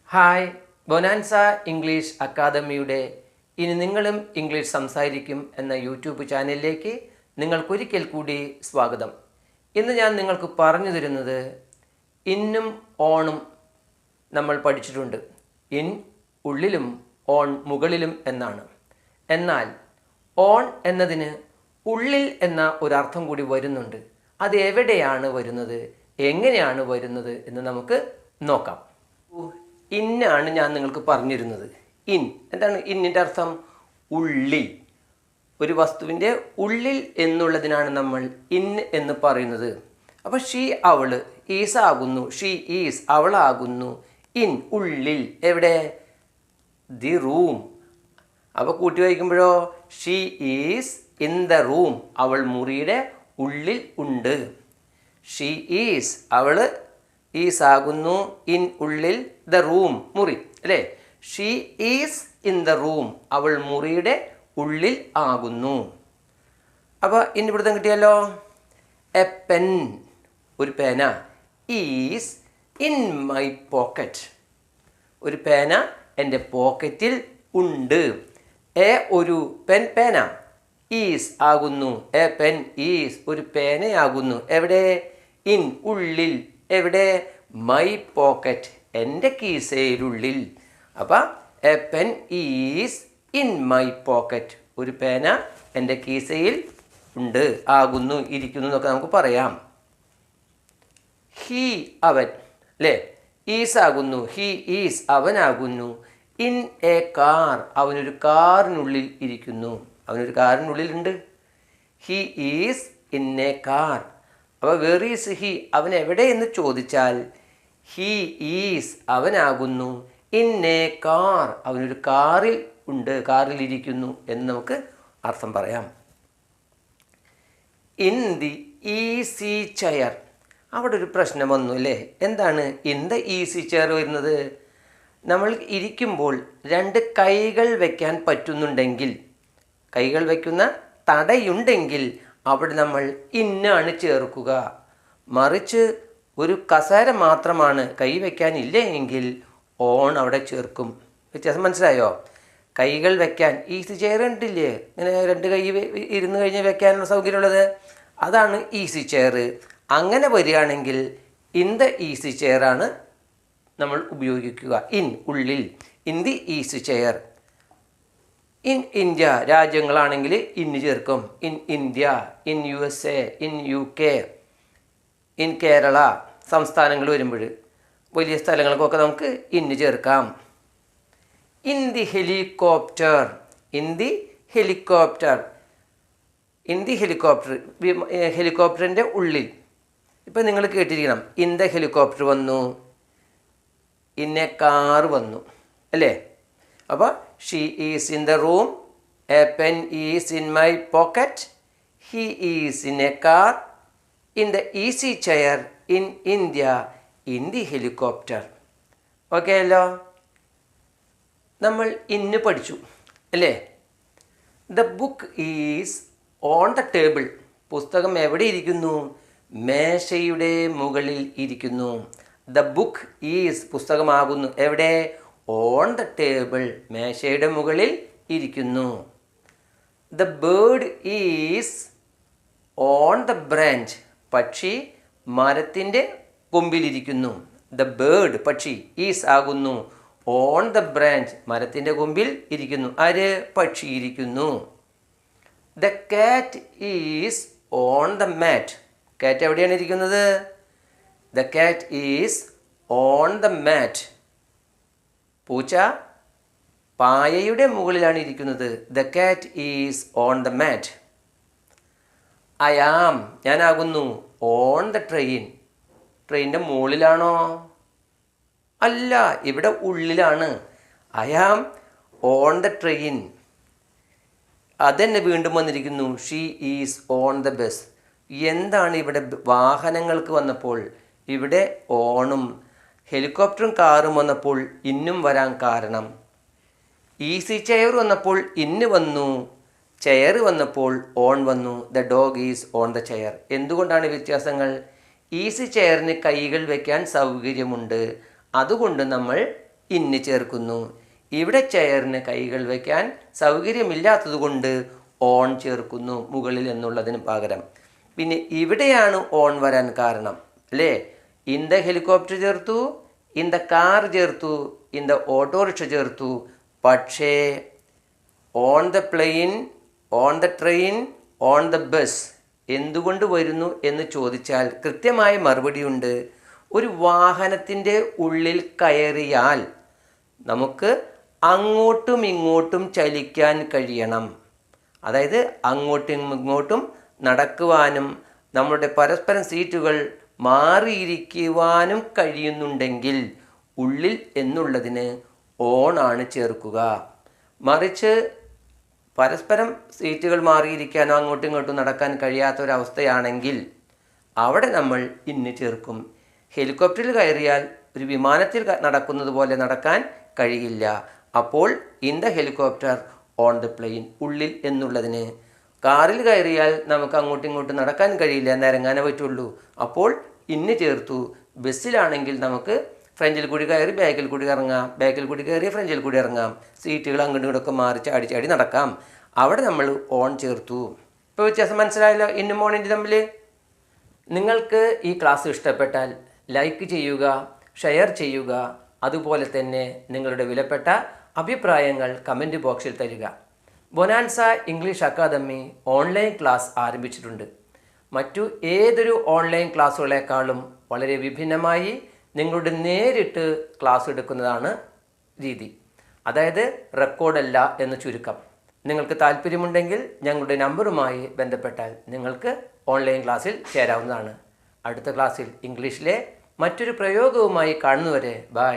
Hi, bonanza English അക്കാദമിയുടെ ഇനി നിങ്ങളും ഇംഗ്ലീഷ് സംസാരിക്കും എന്ന യൂട്യൂബ് ചാനലിലേക്ക് നിങ്ങൾക്കൊരിക്കൽ കൂടി സ്വാഗതം. ഇന്ന് ഞാൻ നിങ്ങൾക്ക് പറഞ്ഞു തരുന്നത് ഇന്നും ഓണും നമ്മൾ പഠിച്ചിട്ടുണ്ട്. ഇൻ ഉള്ളിലും ഓൺ മുകളിലും എന്നാണ്. എന്നാൽ ഓൺ എന്നതിന് ഉള്ളിൽ എന്ന ഒരർത്ഥം കൂടി വരുന്നുണ്ട്. അത് എവിടെയാണ് വരുന്നത്, എങ്ങനെയാണ് വരുന്നത് എന്ന് നമുക്ക് നോക്കാം. ഇന്നാണ് ഞാൻ നിങ്ങൾക്ക് പറഞ്ഞിരുന്നത്. ഇൻ എന്താണ് ഇന്നിൻ്റെ അർത്ഥം? ഉള്ളിൽ. ഒരു വസ്തുവിൻ്റെ ഉള്ളിൽ എന്നുള്ളതിനാണ് നമ്മൾ ഇൻ എന്ന് പറയുന്നത്. അപ്പോൾ ഷീ അവള്, ഈസ് ആകുന്നു, ഷീ ഈസ് അവളാകുന്നു, ഇൻ ഉള്ളിൽ. എവിടെ? The room. അപ്പോൾ കൂട്ടി വായിക്കുമ്പോഴോ she is in the room, അവൾ മുറിയുടെ ഉള്ളിൽ ഉണ്ട്. ഷീ ഈസ് അവള്, ഈസ് ആകുന്നു, ഇൻ ഉള്ളിൽ, ദ റൂം മുറി, അല്ലേ? She is in the room, അവൾ മുറിയുടെ ഉള്ളിൽ ആകുന്നു. അപ്പോൾ ഇനി ഇവിടുത്തെ കിട്ടിയല്ലോ. എ പെൻ, ഒരു പേന, ഈസ് ഇൻ മൈ പോക്കറ്റ്, ഒരു പേന എൻ്റെ പോക്കറ്റിൽ ഉണ്ട്. എ ഒരു പെൻ, പേന, ഈസ് ആകുന്നു, എ പെൻ ഈസ് ഒരു പേനയാകുന്നു. എവിടെ? ഇൻ ഉള്ളിൽ. എവിടെ? മൈ പോക്കറ്റ്, എൻ്റെ കീസയിലുള്ളിൽ. അപ്പം A pen is in my pocket, ഒരു പേന എൻ്റെ കീസയിൽ ഉണ്ട്, ആകുന്നു, ഇരിക്കുന്നു എന്നൊക്കെ നമുക്ക് പറയാം. ഹീ അവൻ, അല്ലേ? ഈസ് ആകുന്നു, ഹീ ഈസ് അവനാകുന്നു. ഇൻ എ കാർ, അവനൊരു കാറിനുള്ളിൽ ഇരിക്കുന്നു, അവനൊരു കാറിനുള്ളിലുണ്ട്. He is in a car. അപ്പോൾ വെർ ഈസ് ഹി, അവൻ എവിടെ എന്ന് ചോദിച്ചാൽ ഹീ ഈസ് അവനാകുന്നു, ഇൻ എ കാർ, അവനൊരു കാറിൽ ഉണ്ട്, കാറിൽ ഇരിക്കുന്നു എന്ന് നമുക്ക് അർത്ഥം പറയാം. ഇൻ ദി ഈസി ചെയർ, അവിടെ ഒരു പ്രശ്നം വന്നു, അല്ലേ? എന്താണ് ഇൻ ദ ഈസി ചെയർ വരുന്നത്? നമ്മൾ ഇരിക്കുമ്പോൾ രണ്ട് കൈകൾ വയ്ക്കാൻ പറ്റുന്നുണ്ടെങ്കിൽ, കൈകൾ വയ്ക്കുന്ന തടയുണ്ടെങ്കിൽ അവിടെ നമ്മൾ ഇന്നാണ് ചേർക്കുക. മറിച്ച് ഒരു കസേര മാത്രമാണ് കൈ വയ്ക്കാനില്ല എങ്കിൽ ഓൺ അവിടെ ചേർക്കും. വ്യത്യാസം മനസ്സിലായോ? കൈകൾ വയ്ക്കാൻ ഈസി ചെയർ ഉണ്ടില്ലേ, ഇങ്ങനെ രണ്ട് കൈ ഇരുന്ന് കഴിഞ്ഞ് വെക്കാനുള്ള സൗകര്യമുള്ളത്, അതാണ് ഈസി ചെയർ. അങ്ങനെ വരികയാണെങ്കിൽ ഇൻ ദ ഈസി ചെയറാണ് നമ്മൾ ഉപയോഗിക്കുക. ഇൻ ഉള്ളിൽ, in the easy chair. In India, രാജ്യങ്ങളാണെങ്കിൽ ഇന്ന് ചേർക്കും. In India, in USA, in UK, in Kerala, സംസ്ഥാനങ്ങൾ വരുമ്പോൾ വലിയ സ്ഥലങ്ങൾക്കൊക്കെ നമുക്ക് ഇന്ന് ചേർക്കാം. In the helicopter, in the helicopter, in the helicopter, ഹെലികോപ്റ്ററിൻ്റെ ഉള്ളിൽ. ഇപ്പം നിങ്ങൾ കേട്ടിരിക്കണം, ഇൻ ദ ഹെലികോപ്റ്റർ വന്നു, ഇന്നെ കാർ വന്നു, അല്ലേ? അപ്പോൾ she is in the room, A pen is in my pocket, he is in a car, in the easy chair, in India, in the helicopter. Okay അല്ലോ? നമ്മൾ ഇന്ന് പഠിച്ചു, അല്ലേ? The book is on the table, പുസ്തകം എവിടെ ഇരിക്കുന്നു? മേശയുടെ മുകളിൽ ഇരിക്കുന്നു. ദ ബുക്ക് ഈസ് പുസ്തകമാകുന്നു, എവിടെ? ഓൺ ദ ടേബിൾ, മേശയുടെ മുകളിൽ ഇരിക്കുന്നു. The bird is on the branch, പക്ഷി മരത്തിൻ്റെ കൊമ്പിലിരിക്കുന്നു. ദ ബേർഡ് പക്ഷി, ഈസ് ആകുന്നു, ഓൺ ദ ബ്രാഞ്ച് മരത്തിൻ്റെ കൊമ്പിൽ ഇരിക്കുന്നു. ആര്? പക്ഷി ഇരിക്കുന്നു. The cat is on the മാറ്റ്, കാറ്റ് എവിടെയാണ് ഇരിക്കുന്നത്? The cat is on the മാറ്റ്, പൂച്ച പായയുടെ മുകളിലാണ് ഇരിക്കുന്നത്. The cat is on the mat. I am, ഞാനാകുന്നു, ഓൺ ദ ട്രെയിൻ, ട്രെയിനിൻ്റെ മുകളിലാണോ? അല്ല, ഇവിടെ ഉള്ളിലാണ്. I am on the train. അതെന്നെ വീണ്ടും വന്നിരിക്കുന്നു, she is on the bus. എന്താണ് ഇവിടെ വാഹനങ്ങൾക്ക് വന്നപ്പോൾ ഇവിടെ ഓണും ഹെലികോപ്റ്ററും കാറും വന്നപ്പോൾ ഇന്നും വരാൻ കാരണം? ഈസി ചെയർ വന്നപ്പോൾ ഇന്ന് വന്നു, ചെയർ വന്നപ്പോൾ ഓൺ വന്നു. The dog is on the chair. എന്തുകൊണ്ടാണ് വ്യത്യാസങ്ങൾ? ഈസി ചെയറിന് കൈകൾ വയ്ക്കാൻ സൗകര്യമുണ്ട്, അതുകൊണ്ട് നമ്മൾ ഇന്ന് ചേർക്കുന്നു. ഇവിടെ ചെയറിന് കൈകൾ വയ്ക്കാൻ സൗകര്യമില്ലാത്തതുകൊണ്ട് ഓൺ ചേർക്കുന്നു, മുകളിൽ എന്നുള്ളതിന് പകരം. പിന്നെ ഇവിടെയാണ് ഓൺ വരാൻ കാരണം അല്ലേ? ഇൻ ദ ഹെലികോപ്റ്റർ ചേർത്തു, ഇൻ ദ കാർ ചേർത്തു, ഇൻ ദ ഓട്ടോറിക്ഷ ചേർത്തു. പക്ഷേ on the plain, on the train, on the bus എന്തുകൊണ്ട് വരുന്നു എന്ന് ചോദിച്ചാൽ കൃത്യമായ മറുപടിയുണ്ട്. ഒരു വാഹനത്തിൻ്റെ ഉള്ളിൽ കയറിയാൽ നമുക്ക് അങ്ങോട്ടും ഇങ്ങോട്ടും ചലിക്കാൻ കഴിയണം. അതായത് അങ്ങോട്ടും ഇങ്ങോട്ടും നടക്കുവാനും നമ്മുടെ പരസ്പരം സീറ്റുകൾ മാറിയിരിക്കുവാനും കഴിയുന്നുണ്ടെങ്കിൽ ഉള്ളിൽ എന്നുള്ളതിന് ഓൺ ആണ് ചേർക്കുക. മറിച്ച് പരസ്പരം സീറ്റുകൾ മാറിയിരിക്കാനോ അങ്ങോട്ടും ഇങ്ങോട്ടും നടക്കാൻ കഴിയാത്തൊരവസ്ഥയാണെങ്കിൽ അവിടെ നമ്മൾ ഇന്ന് ചേർക്കും. ഹെലികോപ്റ്ററിൽ കയറിയാൽ ഒരു വിമാനത്തിൽ നടക്കുന്നത് പോലെ നടക്കാൻ കഴിയില്ല. അപ്പോൾ in the helicopter, on the plain, ഉള്ളിൽ എന്നുള്ളതിന്. കാറിൽ കയറിയാൽ നമുക്ക് അങ്ങോട്ടും ഇങ്ങോട്ടും നടക്കാൻ കഴിയില്ല, നിരങ്ങാനേ പറ്റുള്ളൂ. അപ്പോൾ ഇന്ന് ചേർത്തു. ബസ്സിലാണെങ്കിൽ നമുക്ക് ഫ്രഞ്ചിൽ കൂടി കയറി ബാക്കിൽ കൂടി ഇറങ്ങാം, ബാക്കിൽ കൂടി കയറി ഫ്രഞ്ചിൽ കൂടി ഇറങ്ങാം. സീറ്റുകൾ അങ്ങോട്ടും ഇങ്ങോട്ടൊക്കെ മാറി ചാടി ചാടി നടക്കാം. അവിടെ നമ്മൾ ഓൺ ചേർത്തു. ഇപ്പോൾ വ്യത്യാസം മനസ്സിലായല്ലോ ഇന്നും ഓണിൻ്റെ തമ്മിൽ. നിങ്ങൾക്ക് ഈ ക്ലാസ് ഇഷ്ടപ്പെട്ടാൽ ലൈക്ക് ചെയ്യുക, ഷെയർ ചെയ്യുക. അതുപോലെ തന്നെ നിങ്ങളുടെ വിലപ്പെട്ട അഭിപ്രായങ്ങൾ കമൻറ്റ് ബോക്സിൽ തരിക. Bonanza English academy online class ആരംഭിച്ചിട്ടുണ്ട്. മറ്റു ഏതൊരു ഓൺലൈൻ ക്ലാസ്സുകളെക്കാളും വളരെ വിഭിന്നമായി നിങ്ങളുടെ നേരിട്ട് ക്ലാസ് എടുക്കുന്നതാണ് രീതി. അതായത് റെക്കോർഡല്ല എന്ന് ചുരുക്കം. നിങ്ങൾക്ക് താല്പര്യമുണ്ടെങ്കിൽ ഞങ്ങളുടെ നമ്പറുമായി ബന്ധപ്പെട്ടാൽ നിങ്ങൾക്ക് ഓൺലൈൻ ക്ലാസ്സിൽ ചേരാവുന്നതാണ്. അടുത്ത ക്ലാസ്സിൽ ഇംഗ്ലീഷിലെ മറ്റൊരു പ്രയോഗവുമായി കാണുന്നവരെ ബൈ.